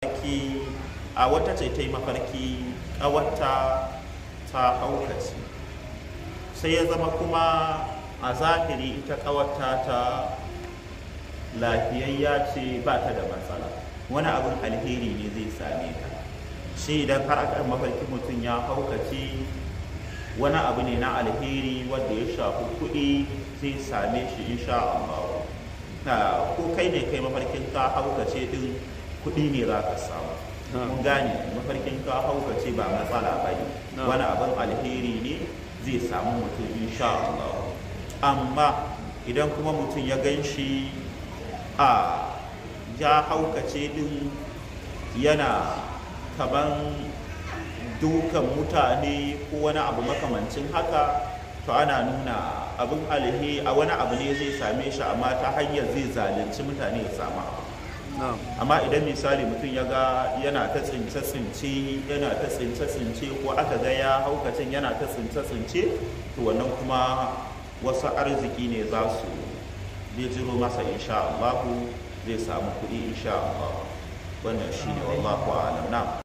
mafarki a wata ce ta yi mafarki ƙawarta ta haukace, sai ya zama kuma a zahiri ita ƙawarta ta lafiyayya ce, ba ta da matsala, wani abin alheri ne zai same ta. Shi idan har aka mafarki mutum ya haukace, wani abu ne na alheri wanda ya shafi kuɗi zai same shi insha Allah. Ko kai ne kai mafarkin ka haukace din, kuɗi ne za ka samu. Mun gane mafarkin ka haukace ba matsala ba ne, wani abin alheri ne zai samu mutum insha Allah. Amma idan kuma mutum ya gan shi ya haukace din, yana kaman dukan mutane ko wani abu makamancin haka, to ana nuna abin alheri a wani abu ne zai same shi, amma ta hanyar zai zalunci mutane ya samu abu. Amma idan misali mutum ya ga yana ta tsince-tsince ko aka ga ya haukacin yana ta tsince-tsince, to wannan kuma wasu arziki ne za su bijiro masa insha Allah, zai samu kuɗi insha Allah. Wannan shine wallahu a'lam.